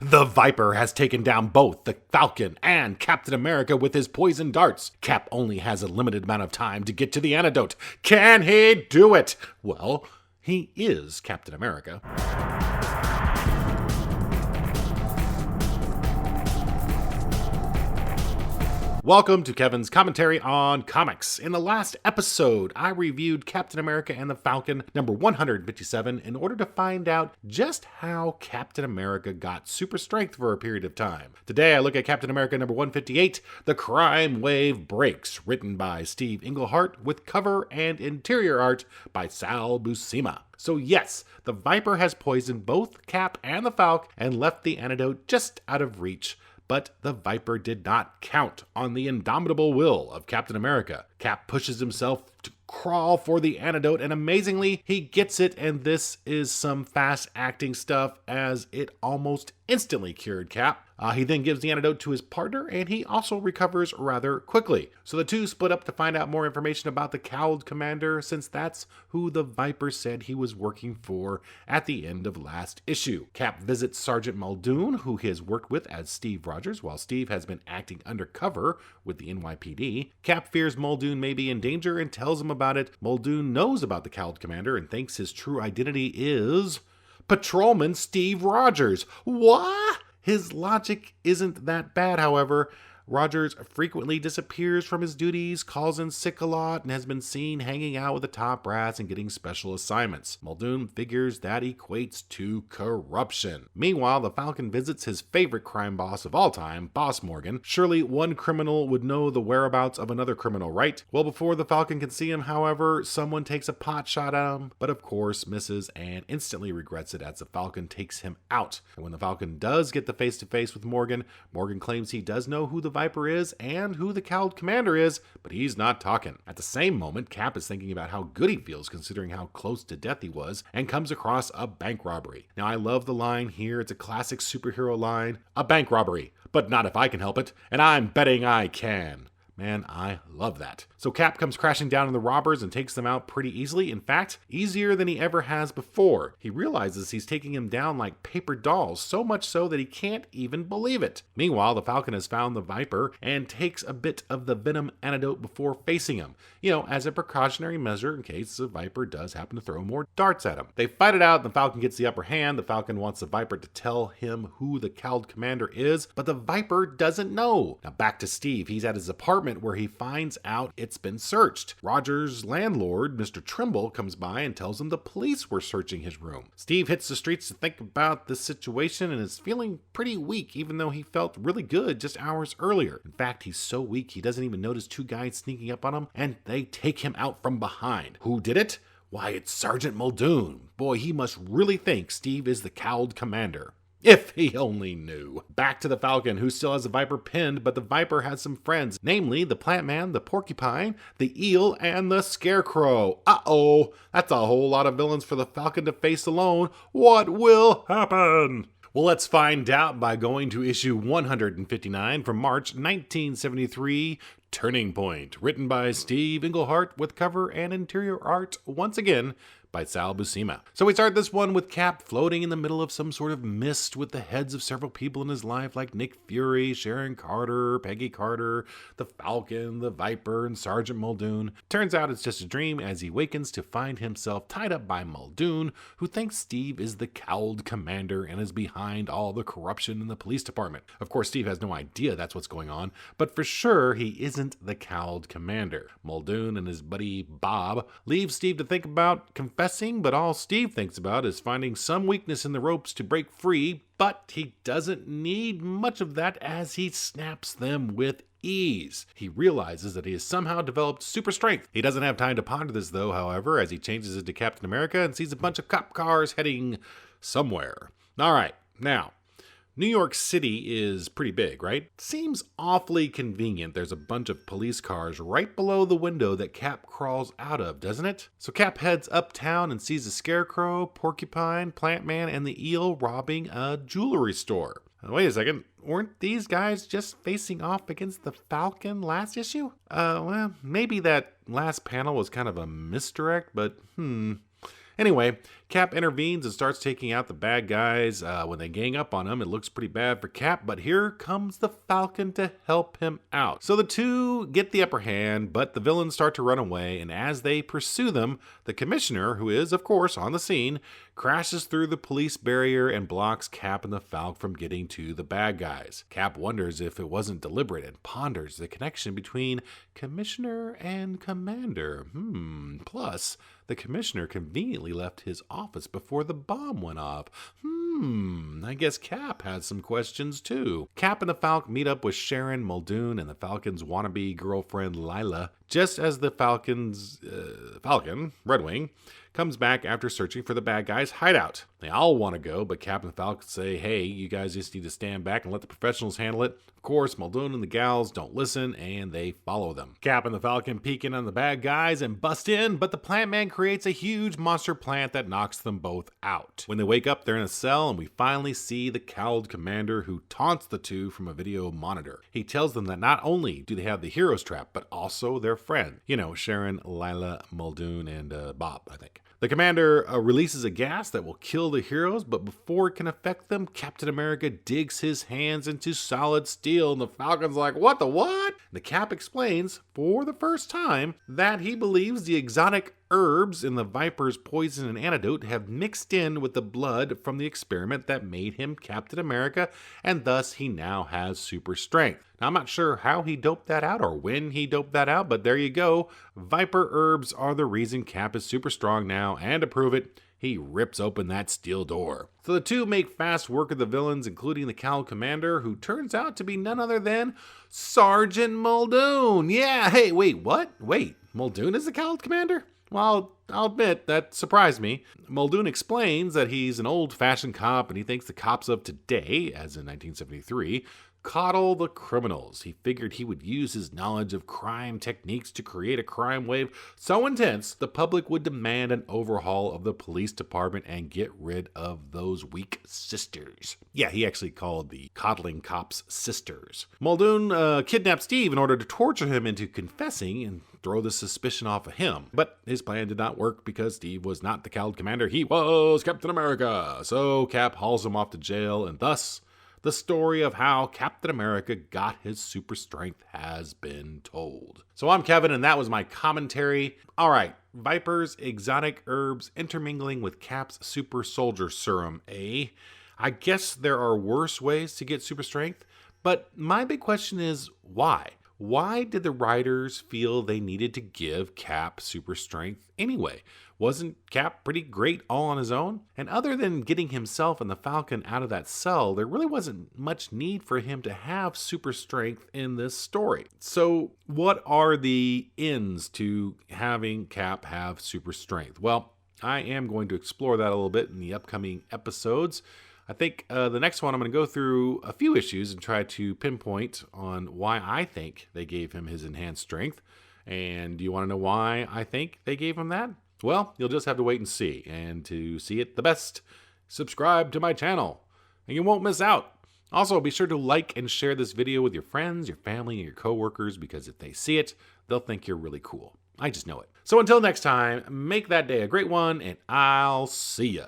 The Viper has taken down both the Falcon and Captain America with his poison darts. Cap only has a limited amount of time to get to the antidote. Can he do it? Well, he is Captain America. Welcome to Kevin's commentary on comics. In the last episode, I reviewed Captain America and the Falcon number 157 in order to find out just how Captain America got super strength for a period of time. Today, I look at Captain America number 158, The Crime Wave Breaks, written by Steve Englehart with cover and interior art by Sal Buscema. So yes, the Viper has poisoned both Cap and the Falcon and left the antidote just out of reach. But the Viper did not count on the indomitable will of Captain America. Cap pushes himself to crawl for the antidote, and amazingly, he gets it, and this is some fast-acting stuff as it almost instantly cured Cap. He then gives the antidote to his partner, and he also recovers rather quickly. So the two split up to find out more information about the Cowled Commander, since that's who the Viper said he was working for at the end of last issue. Cap visits Sergeant Muldoon, who he has worked with as Steve Rogers, while Steve has been acting undercover with the NYPD. Cap fears Muldoon may be in danger and tells him about it. Muldoon knows about the Cowled Commander and thinks his true identity is Patrolman Steve Rogers. What? His logic isn't that bad, however. Rogers frequently disappears from his duties, calls in sick a lot, and has been seen hanging out with the top brass and getting special assignments. Muldoon figures that equates to corruption. Meanwhile, the Falcon visits his favorite crime boss of all time, Boss Morgan. Surely one criminal would know the whereabouts of another criminal, right? Well, before the Falcon can see him, however, someone takes a pot shot at him, but of course misses and instantly regrets it as the Falcon takes him out. And when the Falcon does get the face-to-face with Morgan, Morgan claims he does know who the Viper is and who the Cowled Commander is, but he's not talking. At the same moment, Cap is thinking about how good he feels considering how close to death he was and comes across a bank robbery. Now, I love the line here. It's a classic superhero line. A bank robbery, but not if I can help it, and I'm betting I can. Man, I love that. So Cap comes crashing down on the robbers and takes them out pretty easily. In fact, easier than he ever has before. He realizes he's taking him down like paper dolls, so much so that he can't even believe it. Meanwhile, the Falcon has found the Viper and takes a bit of the venom antidote before facing him. As a precautionary measure in case the Viper does happen to throw more darts at him. They fight it out and the Falcon gets the upper hand. The Falcon wants the Viper to tell him who the Cowled Commander is, but the Viper doesn't know. Now back to Steve. He's at his apartment where he finds out it's been searched. Roger's landlord, Mr. Trimble, comes by and tells him the police were searching his room. Steve hits the streets to think about the situation and is feeling pretty weak, even though he felt really good just hours earlier. In fact, he's so weak he doesn't even notice two guys sneaking up on him, and they take him out from behind. Who did it? Why, it's Sergeant Muldoon. Boy, he must really think Steve is the Cowled Commander. If he only knew. Back to the Falcon, who still has the Viper pinned, but the Viper has some friends, namely the Plant Man, the Porcupine, the Eel, and the Scarecrow. Uh-oh, that's a whole lot of villains for the Falcon to face alone. What will happen? Well, let's find out by going to issue 159 from March 1973, Turning Point, written by Steve Englehart with cover and interior art, once again, by Sal Buscema. So we start this one with Cap floating in the middle of some sort of mist with the heads of several people in his life like Nick Fury, Sharon Carter, Peggy Carter, the Falcon, the Viper, and Sergeant Muldoon. Turns out it's just a dream as he wakens to find himself tied up by Muldoon, who thinks Steve is the Cowled Commander and is behind all the corruption in the police department. Of course, Steve has no idea that's what's going on, but for sure he isn't the Cowled Commander. Muldoon and his buddy Bob leave Steve to think about confessing, but all Steve thinks about is finding some weakness in the ropes to break free, but he doesn't need much of that as he snaps them with ease. He realizes that he has somehow developed super strength. He doesn't have time to ponder this though, however, as he changes it to Captain America and sees a bunch of cop cars heading somewhere. Alright, now, New York City is pretty big, right? Seems awfully convenient. There's a bunch of police cars right below the window that Cap crawls out of, doesn't it? So Cap heads uptown and sees the Scarecrow, Porcupine, Plant Man, and the Eel robbing a jewelry store. Wait a second, weren't these guys just facing off against the Falcon last issue? Well, maybe that last panel was kind of a misdirect, but Anyway, Cap intervenes and starts taking out the bad guys. When they gang up on him, it looks pretty bad for Cap, but here comes the Falcon to help him out. So the two get the upper hand, but the villains start to run away, and as they pursue them, the Commissioner, who is, of course, on the scene, crashes through the police barrier and blocks Cap and the Falcon from getting to the bad guys. Cap wonders if it wasn't deliberate and ponders the connection between Commissioner and Commander. Plus, the Commissioner conveniently left his office before the bomb went off. I guess Cap has some questions too. Cap and the Falcon meet up with Sharon, Muldoon, and the Falcon's wannabe girlfriend Lila, just as the Falcon, Red Wing, comes back after searching for the bad guy's hideout. They all want to go, but Cap and the Falcon say, hey, you guys just need to stand back and let the professionals handle it. Of course, Muldoon and the gals don't listen, and they follow them. Cap and the Falcon peek in on the bad guys and bust in, but the plant man creates a huge monster plant that knocks them both out. When they wake up, they're in a cell, and we finally see the cowled commander who taunts the two from a video monitor. He tells them that not only do they have the hero's trap, but also their friend. You know, Sharon, Lila, Muldoon, and Bob, I think. The commander releases a gas that will kill the heroes, but before it can affect them, Captain America digs his hands into solid steel, and the Falcon's like, what the what? The Cap explains, for the first time, that he believes the exotic herbs in the Viper's poison and antidote have mixed in with the blood from the experiment that made him Captain America, and thus he now has super strength. Now, I'm not sure how he doped that out or when he doped that out, but there you go. Viper herbs are the reason Cap is super strong now, and to prove it, he rips open that steel door. So the two make fast work of the villains, including the cowled commander, who turns out to be none other than Sergeant Muldoon. Yeah, hey, wait, what? Wait, Muldoon is the cowled commander? Well, I'll admit, that surprised me. Muldoon explains that he's an old-fashioned cop, and he thinks the cops of today, as in 1973, coddle the criminals. He figured he would use his knowledge of crime techniques to create a crime wave so intense the public would demand an overhaul of the police department and get rid of those weak sisters. Yeah, he actually called the coddling cops sisters. Muldoon kidnapped Steve in order to torture him into confessing and throw the suspicion off of him. But his plan did not work because Steve was not the cowled commander. He was Captain America. So Cap hauls him off to jail, and thus the story of how Captain America got his super strength has been told. So I'm Kevin, and that was my commentary. All right, Viper's exotic herbs intermingling with Cap's super soldier serum, eh? I guess there are worse ways to get super strength, but my big question is why? Why did the writers feel they needed to give Cap super strength anyway? Wasn't Cap pretty great all on his own? And other than getting himself and the Falcon out of that cell, there really wasn't much need for him to have super strength in this story. So what are the ends to having Cap have super strength? Well, I am going to explore that a little bit in the upcoming episodes. I think the next one I'm going to go through a few issues and try to pinpoint on why I think they gave him his enhanced strength. And do you want to know why I think they gave him that? Well, you'll just have to wait and see. And to see it the best, subscribe to my channel, and you won't miss out. Also, be sure to like and share this video with your friends, your family, and your coworkers, because if they see it, they'll think you're really cool. I just know it. So until next time, make that day a great one, and I'll see ya.